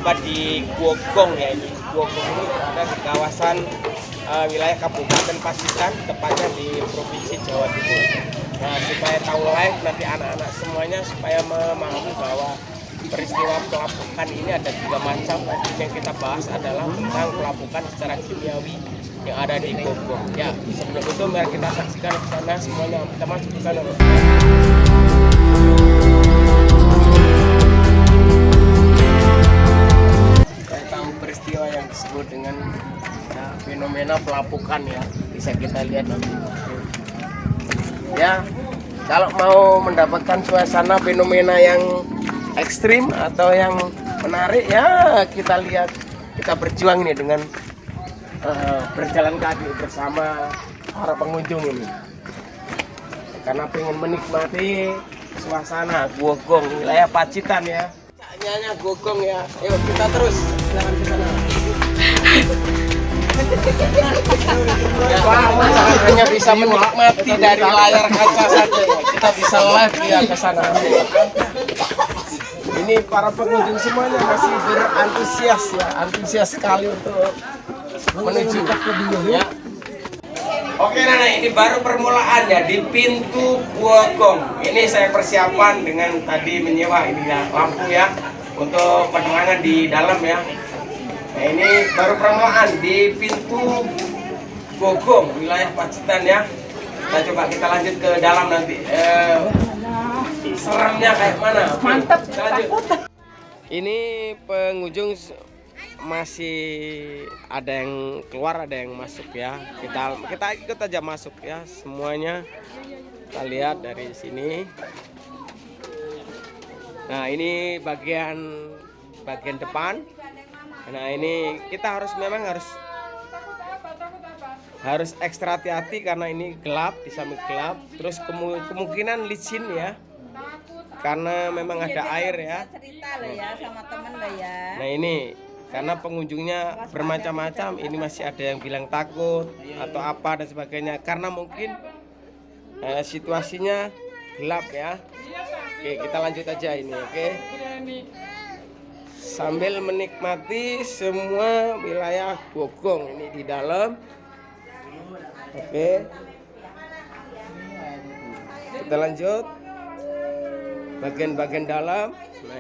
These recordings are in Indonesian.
tempat di Gwogong ya. Ini Gwogong ini berada di kawasan wilayah Kabupaten Pacitan, tepatnya di Provinsi Jawa Timur. Nah, supaya tahu live nanti anak-anak semuanya supaya memahami bahwa peristiwa pelapukan ini ada 3 macam. Yang kita bahas adalah tentang pelapukan secara kimiawi yang ada di Gwogong. Ya, sebelum itu mari kita saksikan ke sana semuanya. Kita masuk ke sana. Saya tahu peristiwa yang disebut dengan fenomena pelapukan ya, bisa kita lihat nanti. Ya, kalau mau mendapatkan suasana fenomena yang ekstrim atau yang menarik ya, kita lihat, kita berjuang ini dengan berjalan kaki bersama para pengunjung ini, karena pengen menikmati suasana Gwogong wilayah Pacitan ya. Nyanyi Gwogong ya, yuk kita terus jalan ke sana. Ya, hanya bisa menikmati dari layar kaca saja ya. Kita bisa live ya ke sana. Ini para pengunjung semuanya masih berantusias ya, antusias sekali untuk menuju ya. Oke Nana, ini baru permulaan ya di pintu Gwogong. Ini saya persiapan dengan tadi menyewa ini ya, lampu ya untuk penerangan di dalam ya. Nah, ini baru permulaan di pintu Gwogong wilayah Pacitan ya. Kita lanjut ke dalam nanti. Seremnya kayak mana? Mantap. Ini pengunjung masih ada yang keluar, ada yang masuk ya. Kita ikut aja masuk ya semuanya. Kita lihat dari sini. Nah, ini bagian depan. Nah, ini kita memang harus ekstra hati-hati karena ini gelap, di samping gelap, terus kemungkinan licin ya, karena memang ada air ya. Nah, ini karena pengunjungnya bermacam-macam, ini masih ada yang bilang takut atau apa dan sebagainya, karena mungkin situasinya gelap ya. Oke, kita lanjut aja ini, oke. Sambil menikmati semua wilayah Gwogong ini di dalam. Oke, kita lanjut bagian-bagian dalam. Nah,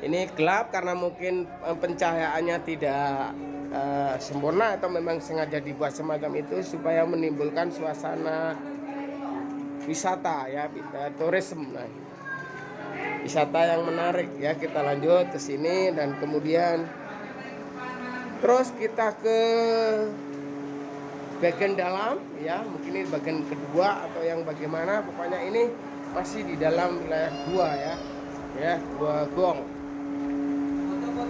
ini gelap karena mungkin pencahayaannya tidak sempurna atau memang sengaja dibuat semacam itu supaya menimbulkan suasana wisata ya, tourism. Nah, wisata yang menarik ya. Kita lanjut ke sini dan kemudian terus kita ke bagian dalam ya, mungkin ini bagian kedua atau yang bagaimana, pokoknya ini masih di dalam wilayah gua ya, Gwogong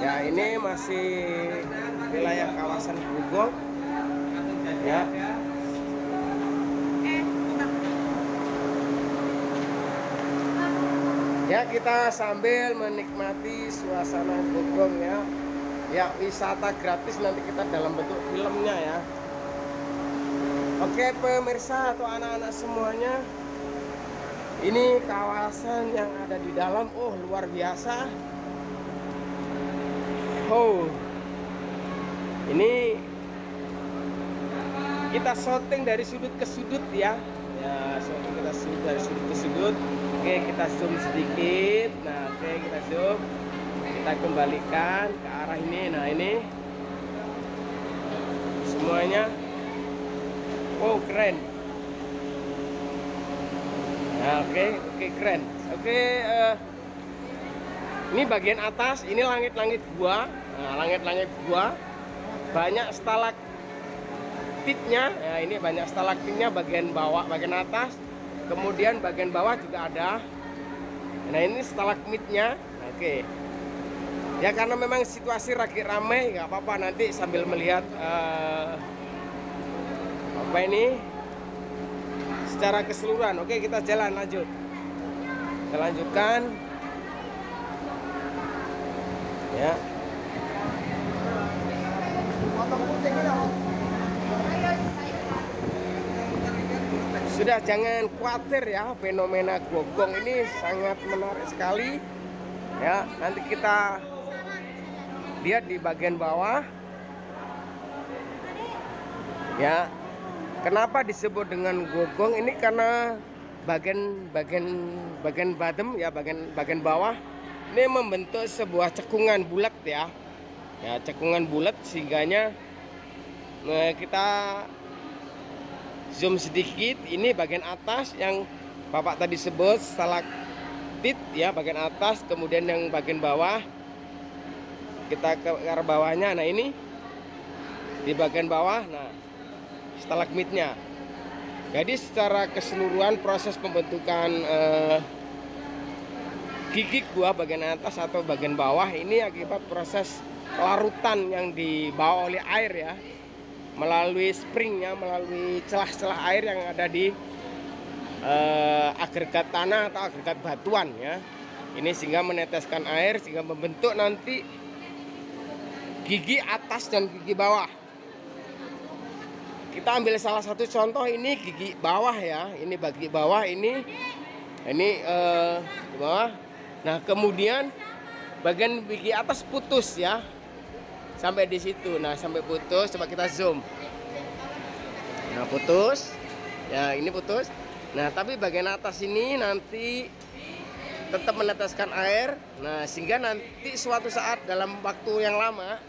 ya. Ini masih wilayah kawasan Gwogong ya. Ya, kita sambil menikmati suasana Gwogong ya. Ya, wisata gratis nanti kita dalam bentuk filmnya ya. Oke pemirsa atau anak-anak semuanya, ini kawasan yang ada di dalam, oh luar biasa. Oh, ini kita syuting dari sudut ke sudut ya. Ya, syuting kita dari sudut ke sudut. Oke, kita zoom sedikit. Nah, oke, kita zoom. Kita kembalikan ke arah ini. Nah, ini semuanya. Oh, keren. Nah, oke, keren. Oke, ini bagian atas, ini langit-langit gua. Nah, langit-langit gua banyak stalaktitnya. Ya, ini banyak stalaktitnya bagian bawah, bagian atas. Kemudian bagian bawah juga ada. Nah, ini stalagmitnya. Oke. Ya, karena memang situasi lagi ramai, nggak apa-apa nanti sambil melihat apa ini secara keseluruhan. Oke, kita jalan lanjut. Kita lanjutkan. Ya. Sudah, jangan khawatir ya, fenomena Gwogong ini sangat menarik sekali. Ya, nanti kita Lihat di bagian bawah. Ya. Kenapa disebut dengan gogong? Ini karena bagian bottom ya, bagian bawah ini membentuk sebuah cekungan bulat ya. Ya, cekungan bulat sehingganya kita zoom sedikit. Ini bagian atas yang Bapak tadi sebut stalaktit ya, bagian atas. Kemudian yang bagian bawah kita ke arah bawahnya. Nah, ini di bagian bawah, nah stalagmitnya. Jadi secara keseluruhan proses pembentukan gigi gua bagian atas atau bagian bawah ini akibat proses larutan yang dibawa oleh air ya, melalui springnya, melalui celah-celah air yang ada di agregat tanah atau agregat batuan ya. Ini sehingga meneteskan air sehingga membentuk nanti gigi atas dan gigi bawah. Kita ambil salah satu contoh, ini gigi bawah ya, ini bagi bawah, ini di bawah. Nah, kemudian bagian gigi atas putus ya, sampai di situ. Nah, sampai putus, coba kita zoom. Nah, putus, ya ini putus. Nah, tapi bagian atas ini nanti tetap meneteskan air. Nah, sehingga nanti suatu saat dalam waktu yang lama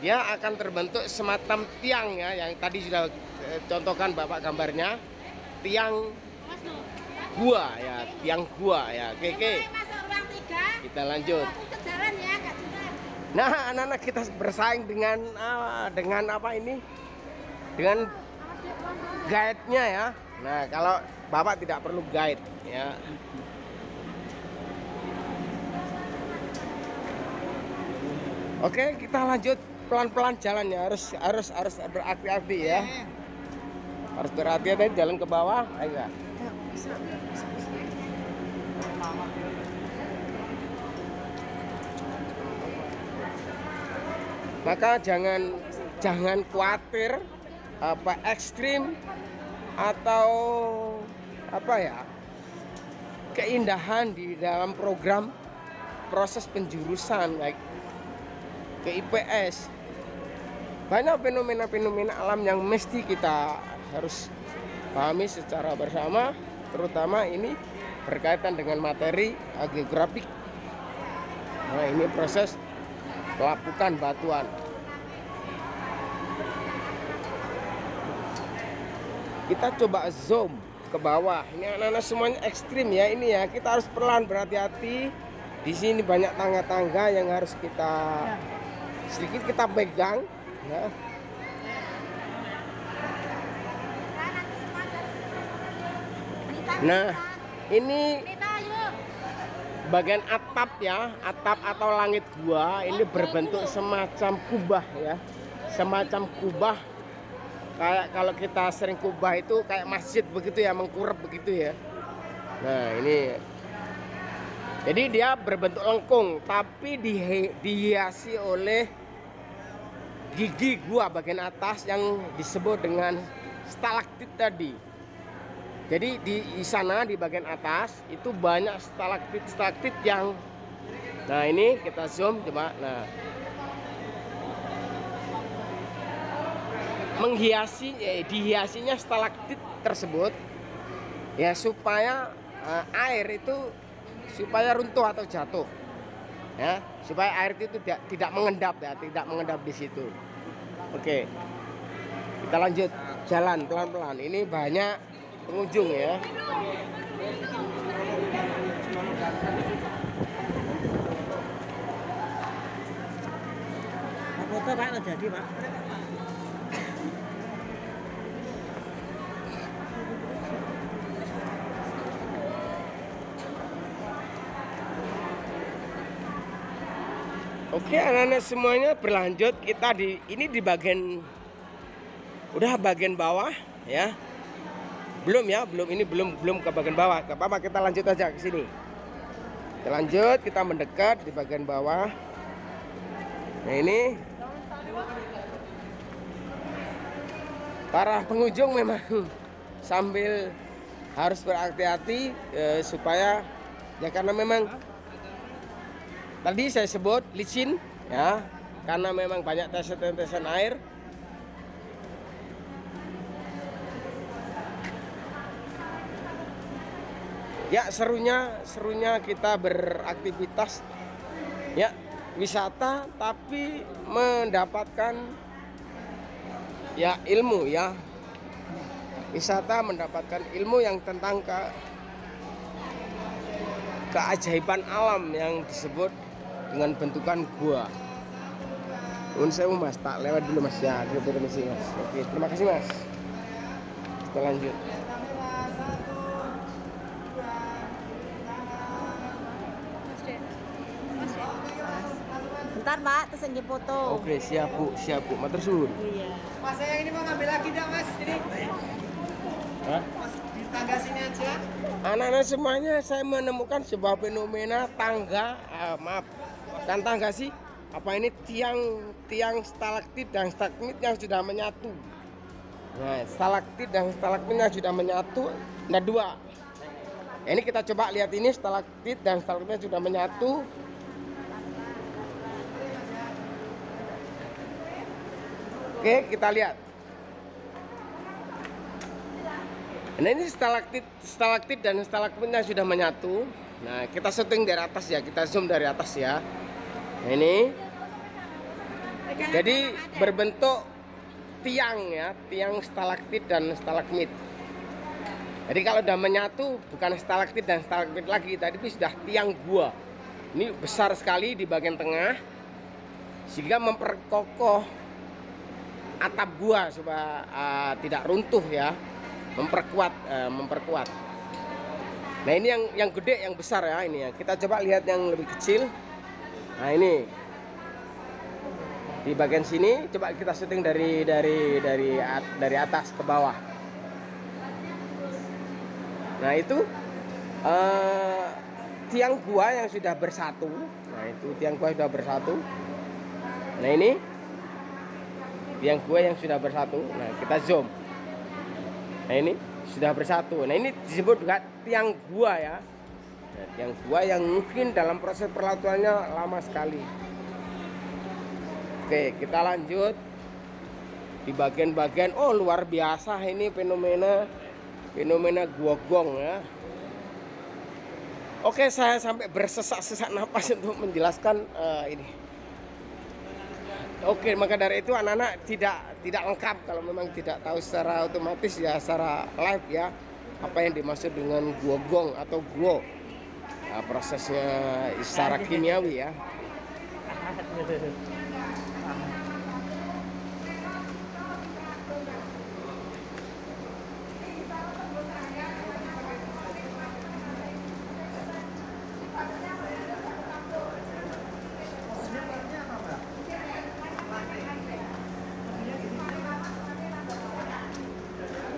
dia akan terbentuk semacam tiang ya, yang tadi sudah contohkan Bapak gambarnya, tiang gua ya, tiang gua ya. Oke. Kita lanjut. Nah, anak-anak kita bersaing dengan apa ini? Dengan guide-nya ya. Nah, kalau Bapak tidak perlu guide ya. Oke, kita lanjut. Pelan-pelan jalannya, harus berhati-hati ya. Harus berhati-hati jalan ke bawah. Ayo. Maka jangan khawatir apa ekstrim atau apa ya, keindahan di dalam program proses penjurusan like ke IPS. Banyak fenomena-fenomena alam yang mesti kita harus pahami secara bersama, terutama ini berkaitan dengan materi geografik. Nah, ini proses pelapukan batuan. Kita coba zoom ke bawah. Ini anak-anak semuanya ekstrim ya, ini ya. Kita harus pelan, berhati-hati. Di sini banyak tangga-tangga yang harus kita sedikit kita pegang ya. Nah, ini bagian atap ya, atap atau langit gua ini berbentuk semacam kubah ya, semacam kubah. Kayak kalau kita sering kubah itu kayak masjid begitu ya, mengkurap begitu ya. Nah, ini jadi dia berbentuk lengkung tapi dihiasi oleh gigi gua bagian atas yang disebut dengan stalaktit tadi. Jadi di sana di bagian atas itu banyak stalaktit yang, nah ini kita zoom coba. Nah, dihiasinya stalaktit tersebut ya supaya air itu supaya runtuh atau jatuh ya, supaya air itu tidak mengendap ya, tidak mengendap di situ. Oke, kita lanjut jalan pelan-pelan. Ini banyak pengunjung ya. Foto Pak, jadi Pak. Oke, anak-anak semuanya berlanjut. Kita ini di bagian udah bagian bawah ya. Belum ya, belum ke bagian bawah. Gak apa-apa, kita lanjut aja ke sini. Kita lanjut, kita mendekat di bagian bawah. Nah, ini para pengunjung memang sambil harus berhati-hati supaya ya, karena memang tadi saya sebut licin ya, karena memang banyak tetesan air. Ya, serunya kita beraktivitas ya, wisata tapi mendapatkan ya ilmu ya. Wisata mendapatkan ilmu yang tentang keajaiban alam yang disebut dengan bentukan gua. Nuwun sewu Mas, tak lewat dulu Mas ya, permisi Mas. Oke, terima kasih Mas. Kita lanjut. Bentar Mbak, terus ini foto. Oke, siap Bu, matur suwun. Iya. Mas, saya ini mau ngambil lagi dah Mas, ini. Hah? Mas, di tangga sini aja. Anak-anak semuanya, saya menemukan sebuah fenomena tangga, maaf, bukan tangga sih, apa ini tiang stalaktit dan stalagmit yang sudah menyatu. Nah, stalaktit dan stalagmit yang sudah menyatu, nah dua. Ini kita coba lihat ini, stalaktit dan stalagmit sudah menyatu. Oke, kita lihat. Nah, ini stalaktit dan stalagmitnya sudah menyatu. Nah, kita syuting dari atas ya, kita zoom dari atas ya. Nah, ini. Jadi berbentuk tiang ya, tiang stalaktit dan stalagmit. Jadi kalau udah menyatu bukan stalaktit dan stalagmit lagi, tadi itu sudah tiang gua. Ini besar sekali di bagian tengah, sehingga memperkokoh atap gua supaya tidak runtuh ya. Memperkuat. Nah, ini yang gede, yang besar ya ini ya. Kita coba lihat yang lebih kecil. Nah, ini di bagian sini coba kita syuting dari atas ke bawah. Nah, itu tiang gua yang sudah bersatu. Nah, itu tiang gua sudah bersatu. Nah, ini tiang gua yang sudah bersatu. Nah, kita zoom. Nah, ini sudah bersatu. Nah, ini disebut juga tiang gua ya. Nah, tiang gua yang mungkin dalam proses perlakuannya lama sekali. Oke, kita lanjut di bagian-bagian. Oh, luar biasa ini fenomena gua gong ya. Oke, saya sampai bersesak-sesak napas untuk menjelaskan ini. Oke, maka dari itu anak-anak tidak lengkap kalau memang tidak tahu secara otomatis ya, secara live ya, apa yang dimaksud dengan gua gong atau guo. Nah, prosesnya secara kimiawi ya.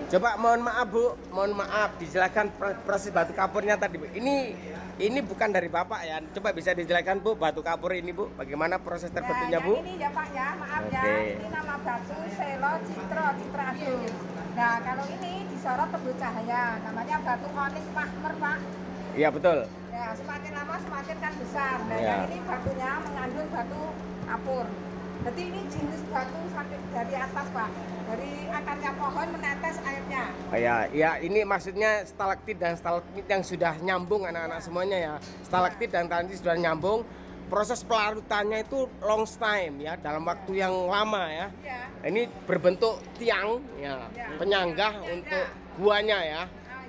Coba mohon maaf Bu, mohon maaf dijelaskan proses batu kapurnya tadi Bu. Ini bukan dari Bapak ya. Coba bisa dijelaskan Bu, batu kapur ini Bu, bagaimana proses terbentuknya Bu? Ini ya Pak ya, maaf ya. Ini nama batu selo citra agung. Nah, kalau ini disorot tebu cahaya, namanya batu onyx mahmer Pak. Iya betul. Ya, semakin lama semakin kan besar. Nah, Ya. yang ini batunya mengandung batu kapur. Jadi ini jenis batu sampai dari atas Pak, dari akarnya pohon menetes airnya. Ya ini maksudnya stalaktit dan stalagmit yang sudah nyambung anak-anak semuanya ya. Stalaktit dan stalagmit sudah nyambung. Proses pelarutannya itu long time ya, dalam waktu yang lama ya. Ya. Ini berbentuk tiang ya, penyanggah untuk guanya ya.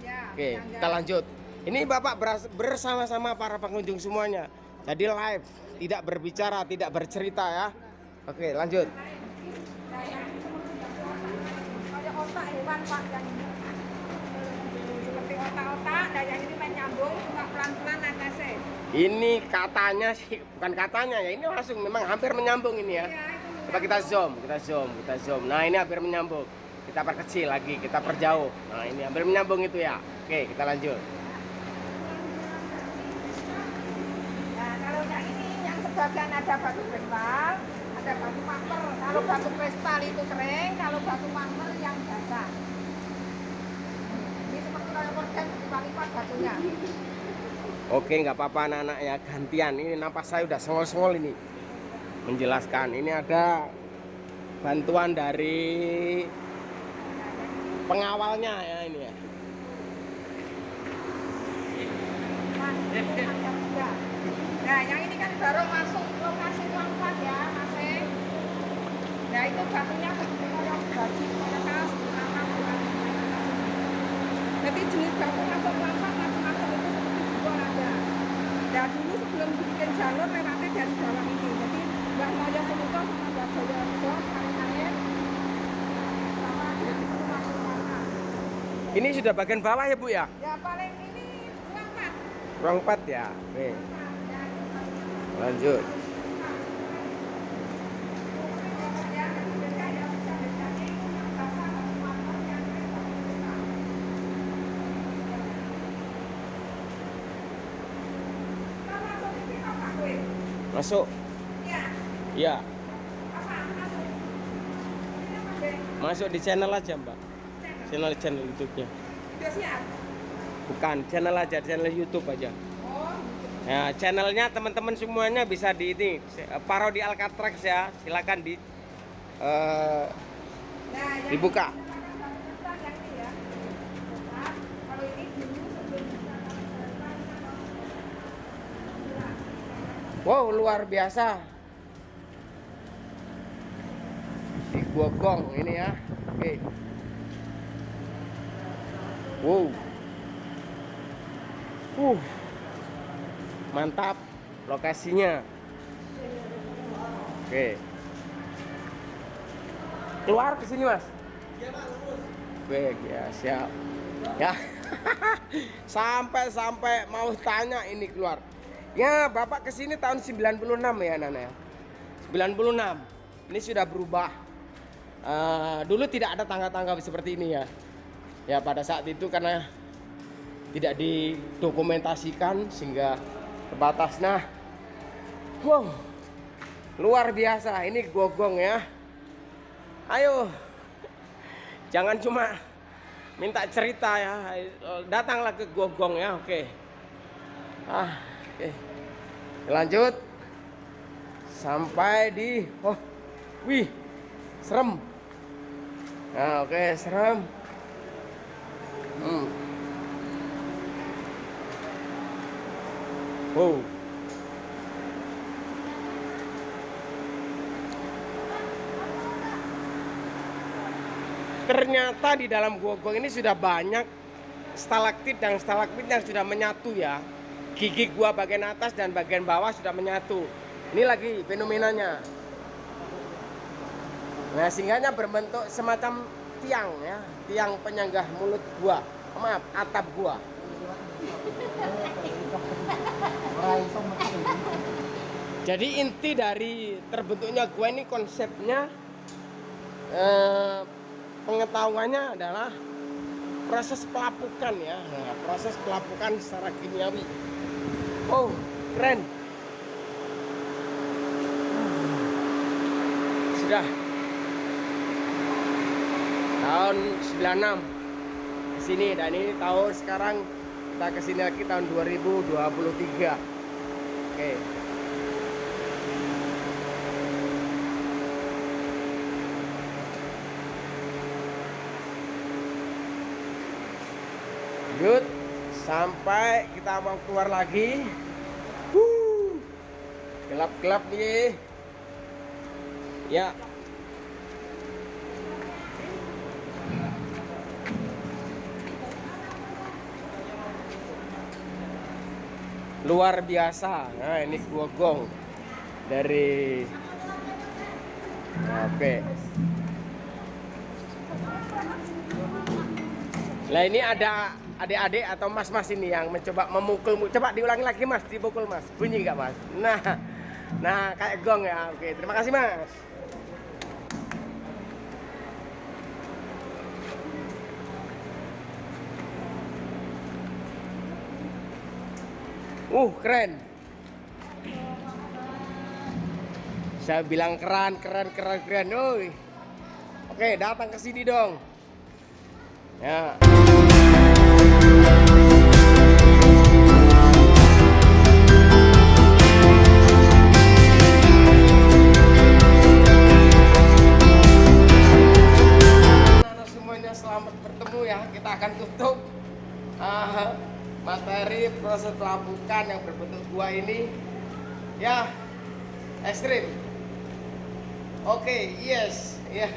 Ya. Oke, kita lanjut. Ini Bapak bersama-sama para pengunjung semuanya. Jadi live, tidak berbicara, tidak bercerita ya. Oke, lanjut. Nah, yang kayak otak hewan Pak, yang ini seperti otak-otak, dan yang ini menyambung cuma pelan-pelan atasnya. Ini katanya sih, bukan katanya ya, ini langsung memang hampir menyambung ini ya. Coba kita zoom. Nah, ini hampir menyambung. Kita perkecil lagi, kita perjauh. Nah, ini hampir menyambung itu ya. Oke, kita lanjut. Nah, kalau yang ini, yang sebagian ada batu kristal, ada batu mahmer. Kalau batu kristal itu kering, kalau batu mahmer yang basah. Ini seperti kayak korden lipat-lipat batunya. Oke, nggak apa-apa anak-anak ya, gantian. Ini napas saya udah sengol-sengol ini. menjelaskan. Ini ada bantuan dari pengawalnya ya ini ya. Nah, yang ini kan baru masuk lokasi ruang plat ya, Mas. Nah, itu batunya benar-benar baju kayak jadi jenis batu masuk ruang plat macam-macam itu seperti jebol ada. Nah, dulu sebelum dibikin jalur lewatnya dari bawah ini. Jadi Mbah Maya Semuto sama Mbah Jaya Rido kalian sama Ini sudah bagian bawah ya Bu ya? ya paling ini ruang plat. Ruang 4 ya. Oke. Lanjut. Masuk. Iya. Masuk di channel aja, Mbak. Channel YouTube-nya. Bukan, channel aja, channel YouTube aja. Nah, channelnya teman-teman semuanya bisa di ini Parodi Alcatrax ya. Silakan dibuka. Wow, luar biasa. Di Gua Gong ini ya. Oke. Wow. Mantap lokasinya. Oke. Keluar ke sini, Mas. Oke, ya siap. Ya. Sampai mau tanya ini keluar. Ya, Bapak kesini tahun 96 ya, Nana ya. 96. Ini sudah berubah. Dulu tidak ada tangga-tangga seperti ini ya. Ya, pada saat itu karena tidak didokumentasikan sehingga terbatas. Nah, wow, luar biasa. Ini Gogong ya. Ayo, jangan cuma minta cerita ya. Datanglah ke Gogong ya. Oke. Oke. Lanjut sampai di wih, serem. Nah, oke, serem. Wow. Ternyata di dalam Gogong ini sudah banyak stalaktit dan stalagmit yang sudah menyatu ya. Gigi gua bagian atas dan bagian bawah sudah menyatu. Ini lagi fenomenanya. Nah, singgahnya berbentuk semacam tiang ya, tiang penyanggah mulut gua. Maaf, atap gua. Jadi inti dari terbentuknya gua ini konsepnya pengetahuannya adalah proses pelapukan ya. Nah, proses pelapukan secara kimiawi. Oh, keren. Sudah tahun 96 kesini dan ini tahun sekarang kita kesini lagi tahun 2023. Oke. Lanjut sampai kita mau keluar lagi. Gelap-gelap nih. Ya. Luar biasa. Nah, ini Gogong dari oke. Nah, ini ada adik-adik atau mas-mas ini yang mencoba memukul. Coba diulangi lagi, Mas, dipukul, Mas. Bunyi nggak, Mas? Nah, kayak gong ya. Oke, terima kasih, Mas. Keren. Saya bilang keren. Oke, datang ke sini dong. Ya. selamat bertemu ya. Kita akan tutup materi proses pelapukan yang berbentuk gua ini ya, ekstrim. Oke, yes, ya.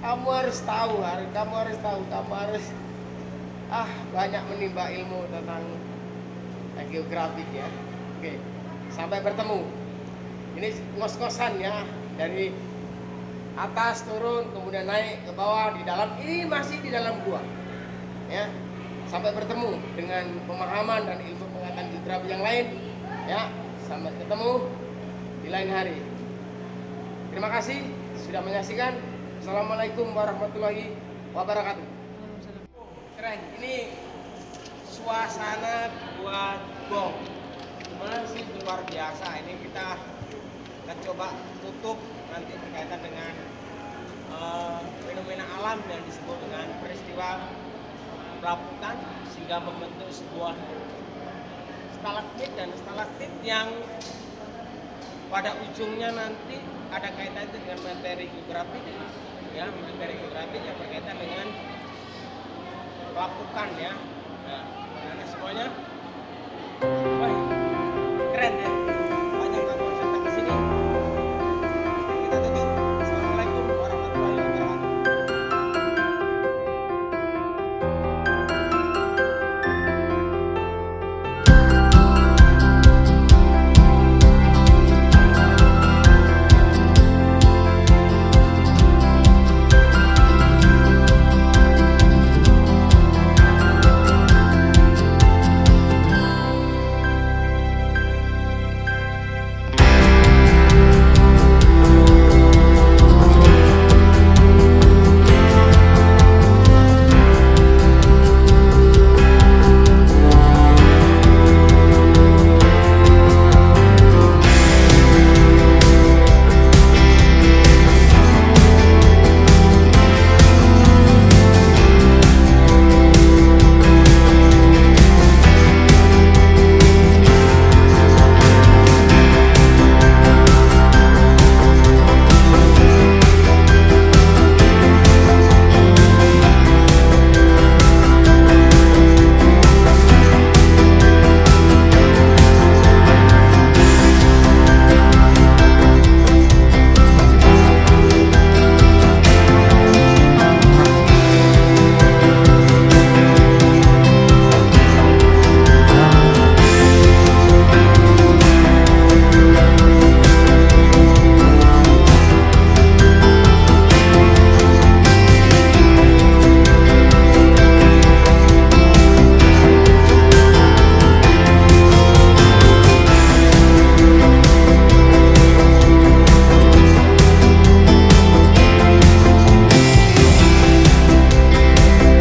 Kamu harus tahu, kamu harus banyak menimba ilmu tentang geografik ya. Oke, sampai bertemu. Ini ngos-ngosan ya, dari atas turun kemudian naik ke bawah di dalam, ini masih di dalam gua ya. Sampai bertemu dengan pemahaman dan ilmu pengetahuan geografi yang lain ya. Sampai ketemu di lain hari. Terima kasih sudah menyaksikan. Assalamualaikum warahmatullahi wabarakatuh. Keren, ini suasana Gua Gong masih luar biasa. Ini kita akan coba tutup nanti berkaitan dengan fenomena alam yang disebut dengan peristiwa pelapukan sehingga membentuk sebuah stalagmit dan stalaktit yang pada ujungnya nanti ada kaitan itu dengan materi geografi ya, materi geografi yang berkaitan dengan pelapukan ya. Nah, semuanya